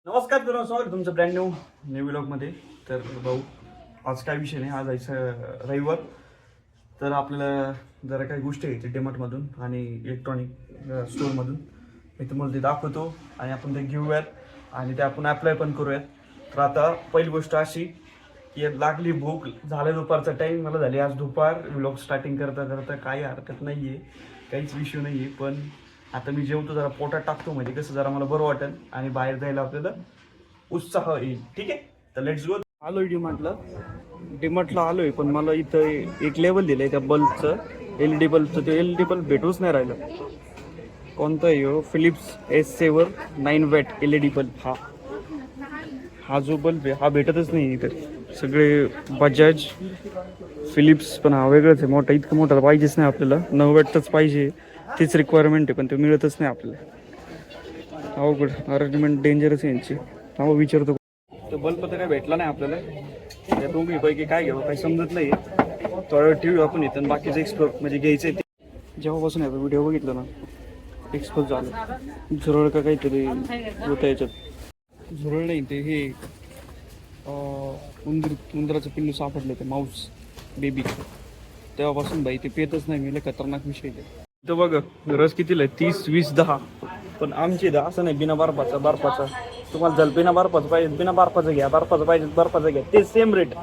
नमस्कार मित्रांनो, स्वागत तुमचं ब्रँड न्यू व्लॉगमध्ये. तर भाऊ, आज काय विषय नाही, आज जायचं रविवार. तर आपल्याला जरा काही गोष्टी घ्यायची डीमार्टमधून आणि इलेक्ट्रॉनिक स्टोअरमधून. मी तुम्हाला ते दाखवतो आणि आपण ते घेऊयात आणि ते आपण अप्लाय पण करूयात. तर आता पहिली गोष्ट अशी की लागली भूक, झालं दुपारचा टाईम, मला झाली आज दुपार. व्लॉग स्टार्टिंग करता करता काही हरकत नाही आहे, काहीच विषय नाही आहे. पण आता मी जेवतो, जरा पोटात टाकतो, म्हणजे कसं जरा मला बरं वाटेल आणि बाहेर जायला आपल्याला उत्साह येईल. ठीक आहे, तर लेट्स गो. आलोय डीमार्टला आलोय, पण मला इथं एक लेवल दिलंय त्या बल्बचं, LED बल्बचं. ते LED बल्ब भेटूच नाही राहिलं. कोणतं आहे हो? Philips S7 9W LED bulb. हा जो बल्ब आहे हा भेटतच नाही इथं. सगळे बजाज, फिलिप्स, पण हा वेगळंच आहे, मोठा. इतकं मोठा पाहिजेच नाही आपल्याला, 9Wच पाहिजे, तीच रिक्वायरमेंट आहे, पण ते मिळतच नाही आपल्याला. अवघड, अरेंजमेंट डेंजरच आहे यांची. हा विचारतो, तो बल्ब तर काय भेटला नाही आपल्याला. त्या दोघीपैकी काय घ्यावं काही समजत नाही. थोडा वेळ ठेवू आपण इथं, बाकीचं एक्सप्लोर म्हणजे घ्यायचं आहे ते. जेव्हापासून आहे व्हिडिओ बघितलं ना, एक्सपोज झालं. झुरळ का काहीतरी होतं याच्यात. झुरळ नाही, ते हे उंदराचं पिल्लू सापडलं, ते माऊस बेबी. तेव्हापासून बाई ते पेतच नाही मी. खतरनाक विषय ते. इथं बघ, रस कितीला आहे? 30, 20, 10. पण आमची इथं असं नाही, बिना बर्फाचा. तुम्हाला जर बिना बर्फाचं पाहिजे, बिना बर्फाचं घ्या. बर्फाचं पाहिजे, बर्फाचं घ्या. ते सेम रेट.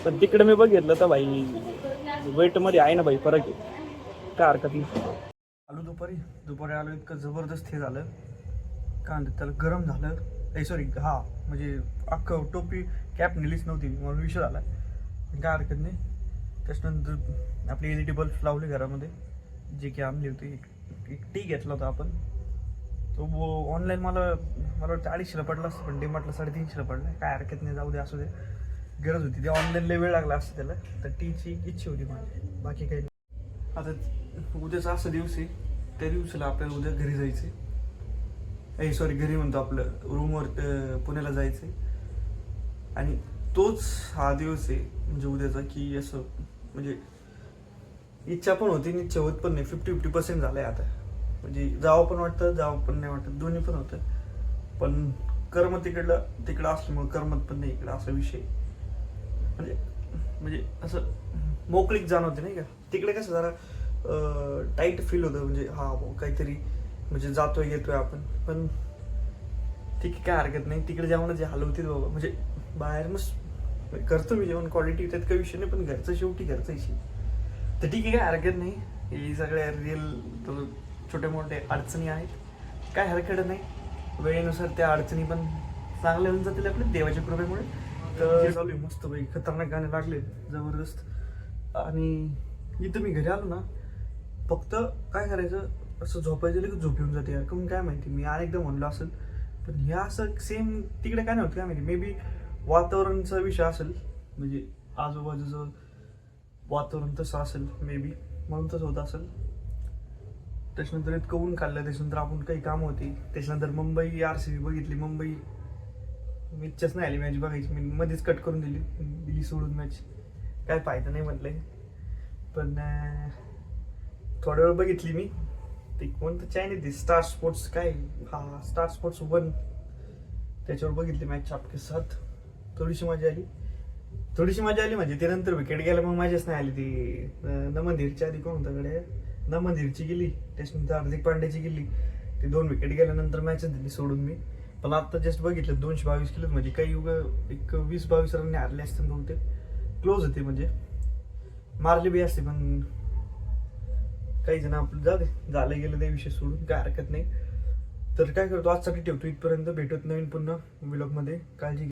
पण तिकडे मी बघितलं तर भाई वेटमध्ये आहे ना भाई, फरक आहे. काय हरकत नाही. आलो दुपारी आलो, इतकं जबरदस्त हे झालं. काय म्हणतात त्याला, गरम झालं. सॉरी, म्हणजे अख्खं टोपी कॅप नेलीच नव्हती म्हणून विषय झाला. काय हरकत नाही. त्याच्यानंतर आपले LED बल्ब लावले घरामध्ये, जे की आणले होते. एक टी घेतला होता आपण, तो ऑनलाईन मला वाटतं 250ला पडला असतं, पण डीमार्टला 350ला पडला. काय हरकत नाही, जाऊ दे, असू दे. गरज होती, ते ऑनलाईनला वेळ लागला असतं त्याला. तर टीची इच्छा होती माझी, बाकी काही नाही. आता उद्याचा असा दिवस आहे, त्या दिवसाला आपल्याला उद्या घरी जायचं. घरी म्हणतो, आपलं रूमवर पुण्याला जायचं. आणि तोच हा दिवस आहे म्हणजे उद्याचा, की असं म्हणजे इच्छा पण होती आणि इच्छा होत पण नाही. 50-50% झालंय आता. म्हणजे जावं पण वाटतं, जावं पण नाही वाटत, दोन्ही पण होतं. पण कर्म तिकडं असल्यामुळे करमत पण नाही इकडं, असा विषय. म्हणजे असं मोकळीक जाणवते नाही का. तिकडे कसं जरा टाईट फील होतं, म्हणजे काहीतरी म्हणजे जातोय येतोय आपण. पण ठीक आहे, काय हरकत नाही. तिकडे जेवणाची हाल होती बाबा, म्हणजे बाहेर मग करतो मी जेवण, क्वालिटी त्यात काही विषय नाही, पण घरचं शेवटी घरचं विषय. तर ठीक आहे, काय हरकत नाही. हे सगळ्या रिअल छोटे मोठे अडचणी आहेत, काय हरकत नाही. वेळेनुसार त्या अडचणी पण चांगल्या होऊन जातील आपल्या देवाच्या कृपेमुळे. तर चालू आहे मस्त बाई, खतरनाक गाणे लागले जबरदस्त. आणि इथं मी घरी आलो ना, फक्त काय करायचं, असं झोपायचं की झोप येऊन जाते यार. कमी काय माहिती, मी अनेकदा म्हणलो असेल, पण ह्या असं सेम तिकडे काय नव्हतं काय माहिती. मे बी वातावरणचा विषय असेल, म्हणजे आजूबाजूचं वातावरण तसं असेल मे बी, म्हणून तसं होत असेल. त्याच्यानंतर इतकं ऊन खाल्लं, त्याच्यानंतर आपण काही काम होती. त्याच्यानंतर मुंबई RCB बघितली. मुंबई इच्छाच नाही आली मॅच बघायची, मी मध्येच कट करून दिली सोडून मॅच. काय फायदा नाही म्हटलंय. पण थोड्या वेळ बघितली मी. ते कोणतं चॅनल ते स्टार स्पोर्ट्स, काय स्टार स्पोर्ट्स 1, त्याच्यावर बघितली मॅच चापके साथ. थोडीशी मजा आली म्हणजे ते नंतर विकेट गेला मग मजाच नाही आली. ती नमनधीरच्या आधी कोण होता कडे, नमनधीरची गेली, त्याच्यानंतर हार्दिक पांड्याची गेली. ते 2 विकेट गेल्यानंतर मॅचच दिली सोडून मी. पण आता जस्ट बघितलं 222 केलं, म्हणजे काही एक 20-22 रनने हारले असते बहुतेक. क्लोज होते, म्हणजे मारली बी असते, पण काही जण आपलं जाऊ दे, झालं गेलं त्या विषय सोडून, काय हरकत नाही. तर काय करतो, आजसाठी ठेवतो इथपर्यंत. भेटत नवीन पुन्हा व्लॉगमध्ये. काळजी घ्या.